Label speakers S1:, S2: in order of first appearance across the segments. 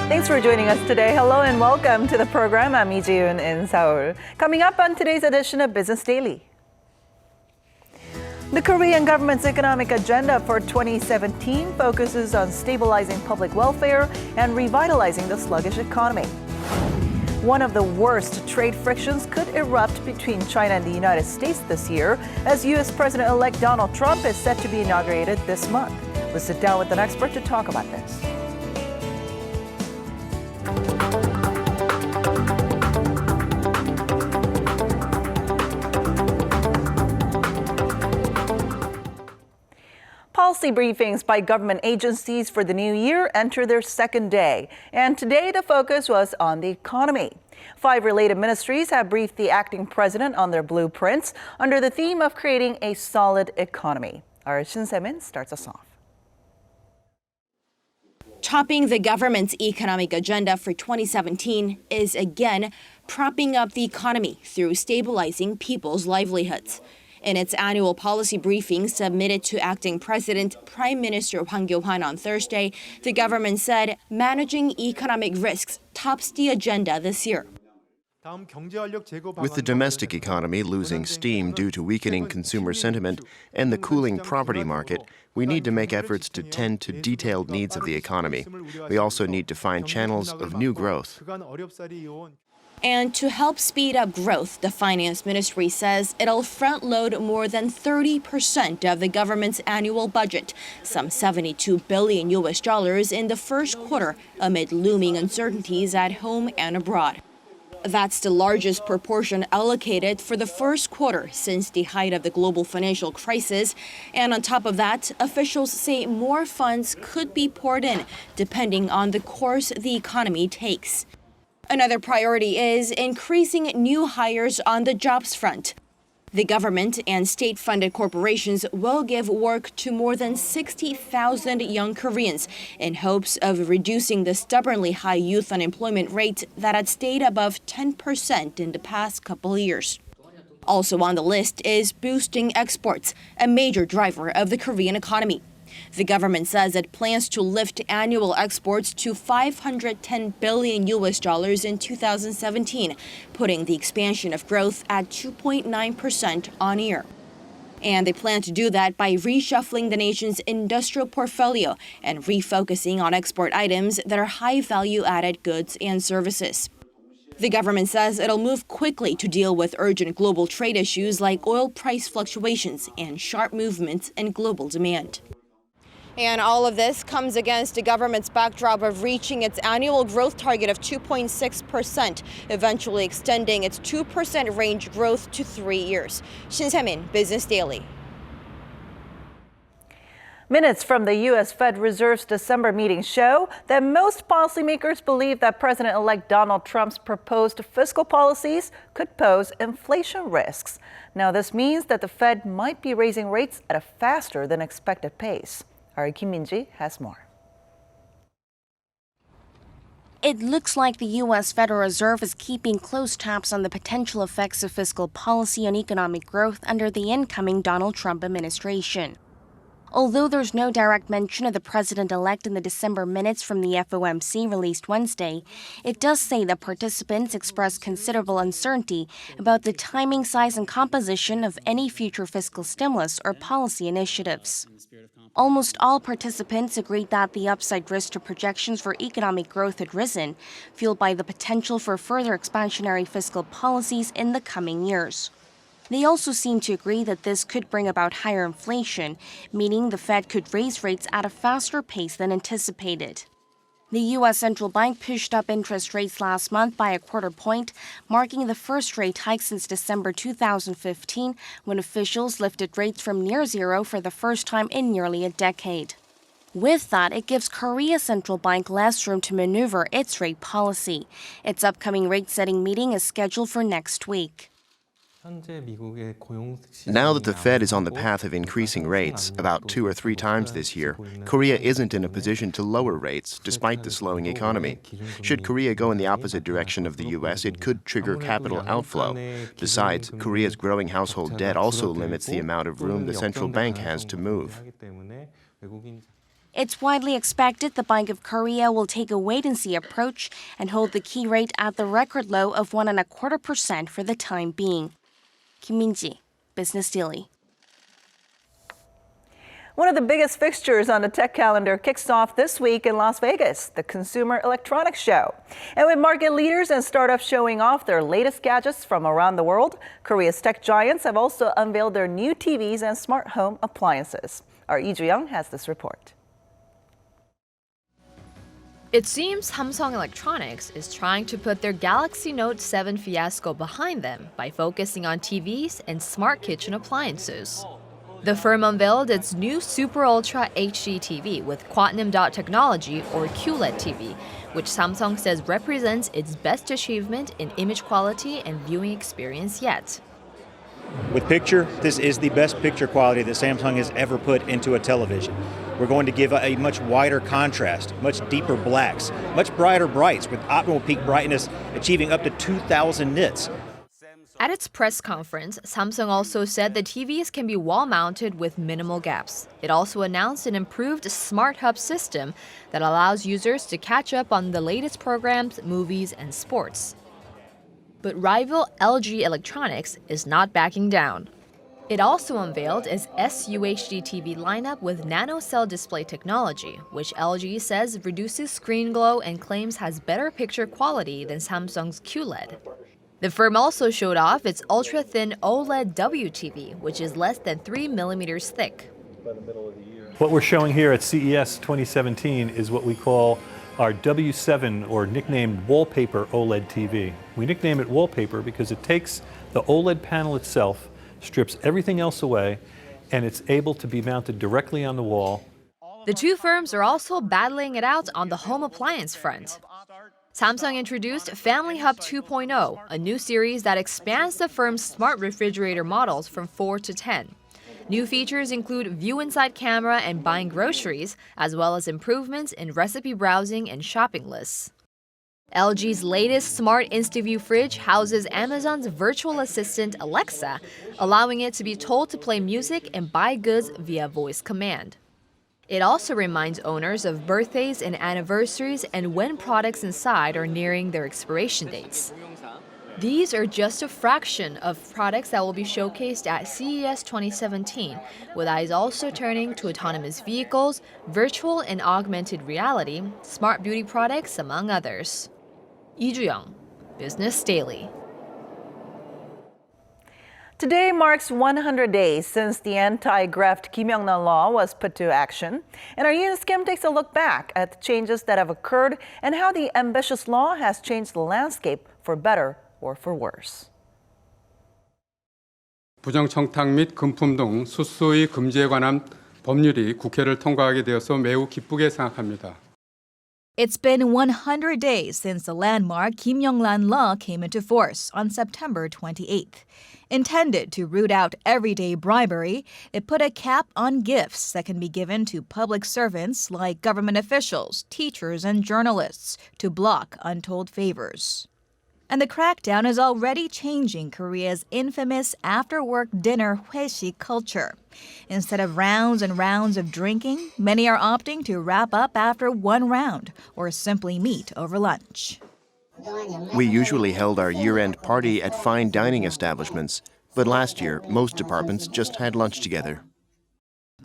S1: Thanks for joining us today. Hello and welcome to the program. I'm Lee Ji-yoon in Seoul. Coming up on today's edition of Business Daily. The Korean government's economic agenda for 2017 focuses on stabilizing public welfare and revitalizing the sluggish economy. One of the worst trade frictions could erupt between China and the United States this year, as U.S. President-elect Donald Trump is set to be inaugurated this month. We'll sit down with an expert to talk about this. Policy briefings by government agencies for the new year enter their second day. And today the focus was on the economy. 5 related ministries have briefed the acting president on their blueprints under the theme of creating a solid economy. Our Shin Se-min starts us off.
S2: Topping the government's economic agenda for 2017 is again propping up the economy through stabilizing people's livelihoods. In its annual policy briefing submitted to acting president Prime Minister Hwang Kyo-hwan on Thursday, the government said managing economic risks tops the agenda this year.
S3: With the domestic economy losing steam due to weakening consumer sentiment and the cooling property market, we need to make efforts to tend to detailed needs of the economy. We also need to find channels of new growth.
S2: And to help speed up growth, the finance ministry says it'll front-load more than 30% of the government's annual budget, some $72 billion in the first quarter, amid looming uncertainties at home and abroad. That's the largest proportion allocated for the first quarter since the height of the global financial crisis. And on top of that, officials say more funds could be poured in, depending on the course the economy takes. Another priority is increasing new hires on the jobs front. The government and state-funded corporations will give work to more than 60,000 young Koreans in hopes of reducing the stubbornly high youth unemployment rate that had stayed above 10% in the past couple years. Also on the list is boosting exports, a major driver of the Korean economy. The government says it plans to lift annual exports to $510 billion in 2017, putting the expansion of growth at 2.9% on year. And they plan to do that by reshuffling the nation's industrial portfolio and refocusing on export items that are high value-added goods and services. The government says it'll move quickly to deal with urgent global trade issues like oil price fluctuations and sharp movements in global demand. And all of this comes against the government's backdrop of reaching its annual growth target of 2.6%, eventually extending its 2% range growth to 3 years. Shin Se-min, Business Daily.
S1: Minutes from the U.S. Fed Reserve's December meeting show that most policymakers believe that President-elect Donald Trump's proposed fiscal policies could pose inflation risks. Now, this means that the Fed might be raising rates at a faster than expected pace. Our Kim Min-ji has more.
S4: It looks like the U.S. Federal Reserve is keeping close tabs on the potential effects of fiscal policy on economic growth under the incoming Donald Trump administration. Although there's no direct mention of the president-elect in the December minutes from the FOMC released Wednesday, it does say that participants expressed considerable uncertainty about the timing, size, and composition of any future fiscal stimulus or policy initiatives. Almost all participants agreed that the upside risk to projections for economic growth had risen, fueled by the potential for further expansionary fiscal policies in the coming years. They also seem to agree that this could bring about higher inflation, meaning the Fed could raise rates at a faster pace than anticipated. The U.S. Central Bank pushed up interest rates last month by a quarter point, marking the first rate hike since December 2015, when officials lifted rates from near zero for the first time in nearly a decade. With that, it gives Korea's central bank less room to maneuver its rate policy. Its upcoming rate-setting meeting is scheduled for next week.
S3: Now that the Fed is on the path of increasing rates about 2 or 3 times this year, Korea isn't in a position to lower rates despite the slowing economy. Should Korea go in the opposite direction of the U.S., it could trigger capital outflow. Besides, Korea's growing household debt also limits the amount of room the central bank has to move.
S4: It's widely expected the Bank of Korea will take a wait-and-see approach and hold the key rate at the record low of 1.25% for the time being. Kim Min-ji, Business Daily.
S1: One of the biggest fixtures on the tech calendar kicks off this week in Las Vegas, the Consumer Electronics Show. And with market leaders and startups showing off their latest gadgets from around the world, Korea's tech giants have also unveiled their new TVs and smart home appliances. Our Lee Ju-young has this report.
S5: It seems Samsung Electronics is trying to put their Galaxy Note 7 fiasco behind them by focusing on TVs and smart kitchen appliances. The firm unveiled its new Super Ultra HD TV with Quantum Dot technology, or QLED TV, which Samsung says represents its best achievement in image quality and viewing experience yet.
S6: With picture, this is the best picture quality that Samsung has ever put into a television. We're going to give a much wider contrast, much deeper blacks, much brighter brights with optimal peak brightness achieving up to 2,000 nits.
S5: At its press conference, Samsung also said the TVs can be wall-mounted with minimal gaps. It also announced an improved Smart Hub system that allows users to catch up on the latest programs, movies, and sports. But rival LG Electronics is not backing down. It also unveiled its SUHD TV lineup with nanocell display technology, which LG says reduces screen glow and claims has better picture quality than Samsung's QLED. The firm also showed off its ultra-thin OLED WTV, which is less than 3 millimeters thick.
S7: What we're showing here at CES 2017 is what we call our W7, or nicknamed wallpaper OLED TV. We nickname it wallpaper because it takes the OLED panel itself, strips everything else away, and it's able to be mounted directly on the wall.
S5: The two firms are also battling it out on the home appliance front. Samsung introduced Family Hub 2.0, a new series that expands the firm's smart refrigerator models from 4 to 10. New features include view inside camera and buying groceries, as well as improvements in recipe browsing and shopping lists. LG's latest smart InstaView fridge houses Amazon's virtual assistant Alexa, allowing it to be told to play music and buy goods via voice command. It also reminds owners of birthdays and anniversaries and when products inside are nearing their expiration dates. These are just a fraction of products that will be showcased at CES 2017, with eyes also turning to autonomous vehicles, virtual and augmented reality, smart beauty products, among others. Lee Ju-young, Business Daily.
S1: Today marks 100 days since the anti-Graft Kim영란 law was put to action. And our Yoon Kim takes a look back at the changes that have occurred and how the ambitious law has changed the landscape for better or for worse.
S8: 부정청탁 및 금품 등 수수의 금지에 관한 법률이 국회를 통과하게 되어서 매우 기쁘게 생각합니다.
S9: It's been 100 days since the landmark Kim영란 law came into force on September 28th. Intended to root out everyday bribery, it put a cap on gifts that can be given to public servants like government officials, teachers, and journalists to block untold favors. And the crackdown is already changing Korea's infamous after-work dinner 회식 culture. Instead of rounds and rounds of drinking, many are opting to wrap up after one round or simply meet over lunch.
S3: We usually held our year-end party at fine dining establishments, but last year, most departments just had lunch together.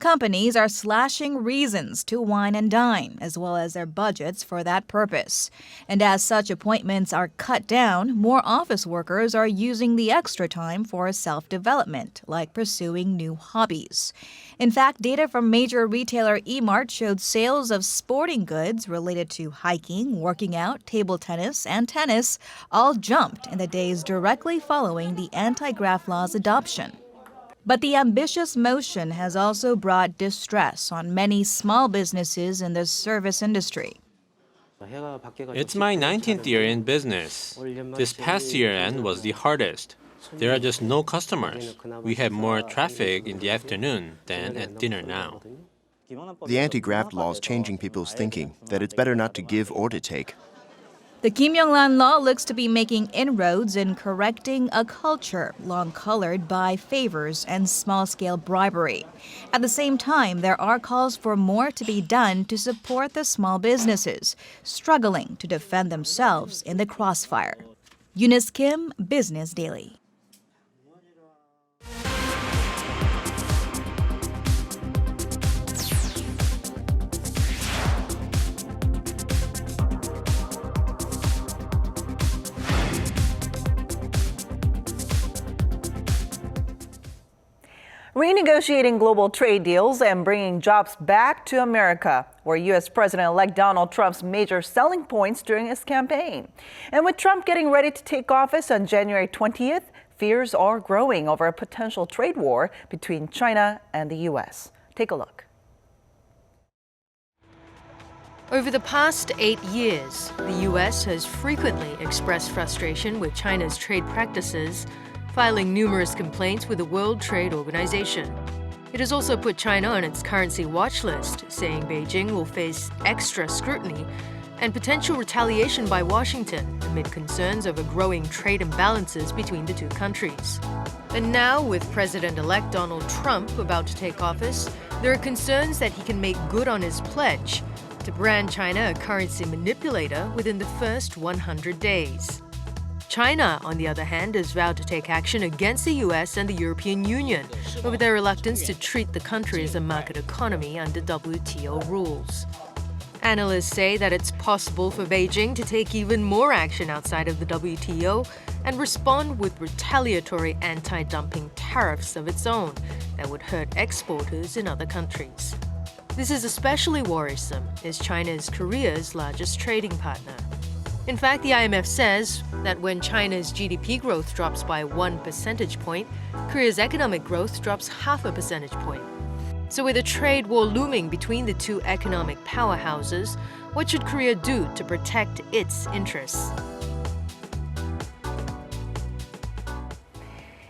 S9: Companies are slashing reasons to wine and dine, as well as their budgets for that purpose. And as such appointments are cut down, more office workers are using the extra time for self-development, like pursuing new hobbies. In fact, data from major retailer eMart showed sales of sporting goods related to hiking, working out, table tennis, and tennis all jumped in the days directly following the anti-graft law's adoption. But the ambitious motion has also brought distress on many small businesses in the service industry.
S10: It's my 19th year in business. This past year-end was the hardest. There are just no customers. We have more traffic in the afternoon than at dinner now.
S3: The anti-graft law is changing people's thinking that it's better not to give or to take.
S9: The Kim-Young-lan law looks to be making inroads in correcting a culture long colored by favors and small-scale bribery. At the same time, there are calls for more to be done to support the small businesses struggling to defend themselves in the crossfire. Eunice Kim, Business Daily.
S1: Renegotiating global trade deals and bringing jobs back to America were U.S. President-elect Donald Trump's major selling points during his campaign. And with Trump getting ready to take office on January 20th, fears are growing over a potential trade war between China and the U.S. Take a look.
S11: Over the past 8 years, the U.S. has frequently expressed frustration with China's trade practices, filing numerous complaints with the World Trade Organization. It has also put China on its currency watch list, saying Beijing will face extra scrutiny and potential retaliation by Washington amid concerns over growing trade imbalances between the two countries. And now, with President-elect Donald Trump about to take office, there are concerns that he can make good on his pledge to brand China a currency manipulator within the first 100 days. China, on the other hand, has vowed to take action against the US and the European Union over their reluctance to treat the country as a market economy under WTO rules. Analysts say that it's possible for Beijing to take even more action outside of the WTO and respond with retaliatory anti-dumping tariffs of its own that would hurt exporters in other countries. This is especially worrisome as China is Korea's largest trading partner. In fact, the IMF says that when China's GDP growth drops by 1 percentage point, Korea's economic growth drops half a percentage point. So with a trade war looming between the two economic powerhouses, what should Korea do to protect its interests?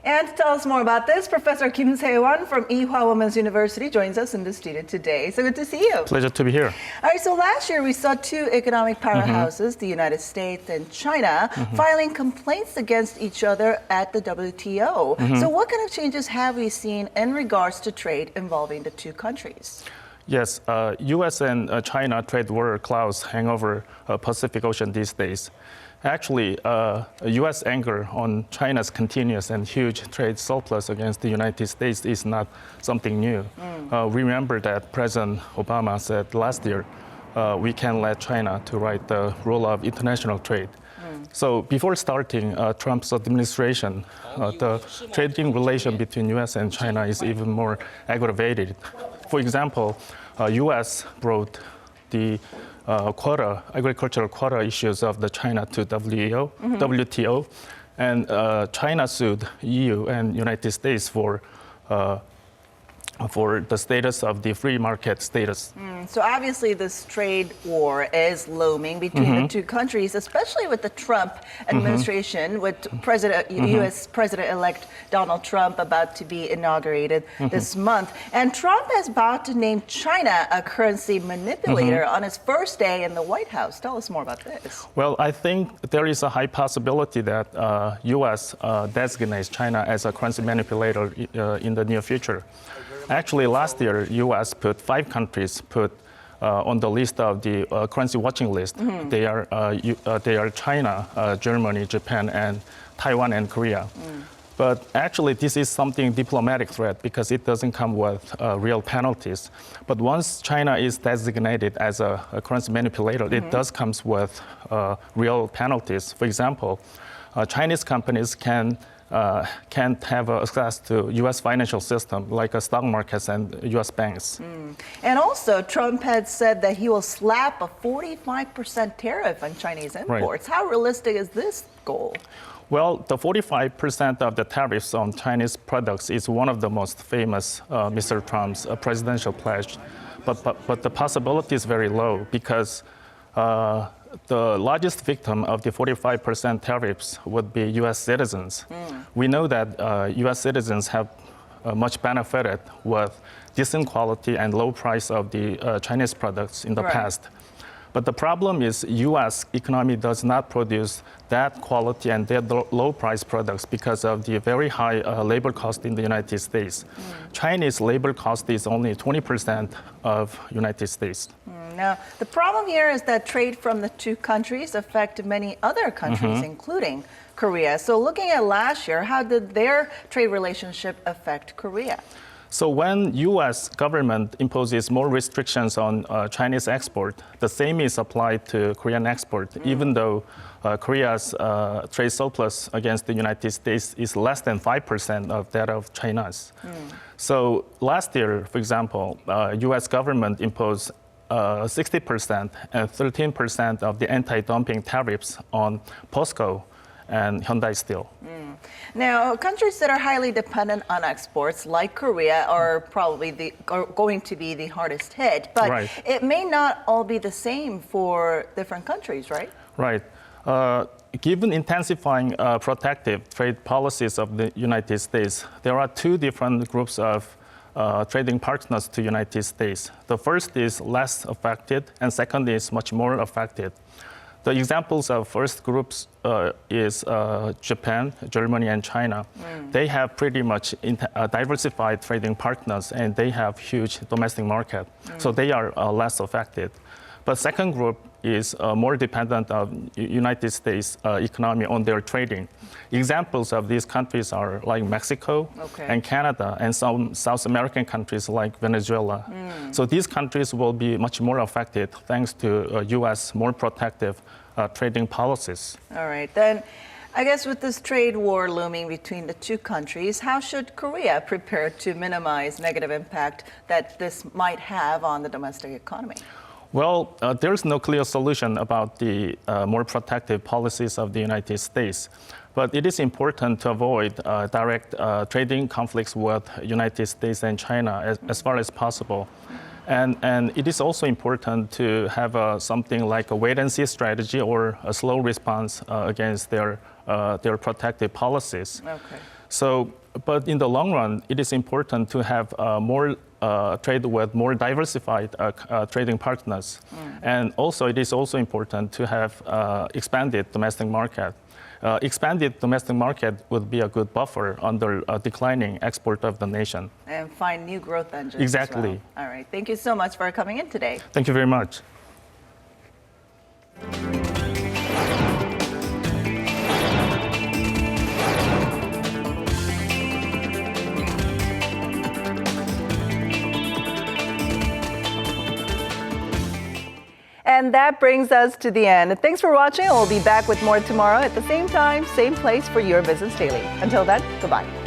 S1: And to tell us more about this, Professor Kim Se-won from Ewha Women's University joins us in the studio today. So good to see you.
S12: Pleasure to be here.
S1: All right, so last year we saw two economic powerhouses, the United States and China, filing complaints against each other at the WTO. So what kind of changes have we seen in regards to trade involving the two countries?
S12: Yes, U.S. and China trade war clouds hang over Pacific Ocean these days. Actually, U.S. anger on China's continuous and huge trade surplus against the United States is not something new. Remember that President Obama said last year, we can't let China to write the rule of international trade. So before starting Trump's administration, the trading relation between U.S. and China is even more aggravated. For example, U.S. brought the agricultural quota issues of the China to WTO, and China sued EU and United States for the status of the free market status.
S1: So obviously this trade war is looming between the two countries, especially with the Trump administration, with U.S. President-elect Donald Trump about to be inaugurated this month. And Trump has vowed to name China a currency manipulator on his first day in the White House. Tell us more about this.
S12: Well, I think there is a high possibility that U.S. designates China as a currency manipulator in the near future. Actually, last year, U.S. put 5 countries on the list of the currency watching list. They are China, Germany, Japan, and Taiwan and Korea. But actually, this is something diplomatic threat because it doesn't come with real penalties. But once China is designated as a currency manipulator, it does comes with real penalties. For example, Chinese companies can't have access to U.S. financial system like stock markets and U.S. banks.
S1: And also, Trump had said that he will slap a 45% tariff on Chinese imports. Right. How realistic is this goal?
S12: Well, the 45% of the tariffs on Chinese products is one of the most famous Mr. Trump's presidential pledge. But the possibility is very low because the largest victim of the 45% tariffs would be U.S. citizens. We know that U.S. citizens have much benefited with decent quality and low price of the Chinese products in the past. But the problem is U.S. economy does not produce that quality and that low price products because of the very high labor cost in the United States. Chinese labor cost is only 20% of United States.
S1: Now, the problem here is that trade from the two countries affect many other countries, including Korea. So looking at last year, how did their trade relationship affect Korea?
S12: So when U.S. government imposes more restrictions on Chinese export, the same is applied to Korean export, even though Korea's trade surplus against the United States is less than 5% of that of China's. So last year, for example, U.S. government imposed 60% and 13% of the anti-dumping tariffs on POSCO and Hyundai Steel.
S1: Now, countries that are highly dependent on exports, like Korea, are probably going to be the hardest hit. But it may not all be the same for different countries, right?
S12: Right. Given intensifying protective trade policies of the United States, there are two different groups of trading partners to United States. The first is less affected, and second is much more affected. The examples of first groups is Japan, Germany, and China. They have pretty much diversified trading partners, and they have huge domestic market, so they are less affected. But second group is more dependent on United States economy on their trading. Examples of these countries are like Mexico and Canada and some South American countries like Venezuela. So these countries will be much more affected thanks to U.S. more protective trading policies.
S1: All right, then I guess with this trade war looming between the two countries, how should Korea prepare to minimize negative impact that this might have on the domestic economy?
S12: Well, there's no clear solution about the more protective policies of the United States. But it is important to avoid direct trading conflicts with United States and China as far as possible. And it is also important to have something like a wait-and-see strategy or a slow response against their protective policies. So, but in the long run, it is important to have more trade with more diversified trading partners. And also, it is also important to have expanded domestic market. Expanded domestic market would be a good buffer under declining export of the nation.
S1: And find new growth engines.
S12: Exactly.
S1: As well. All right. Thank you so much for coming in today.
S12: Thank you very much.
S1: And that brings us to the end. Thanks for watching. We'll be back with more tomorrow at the same time, same place for your Business Daily. Until then, goodbye.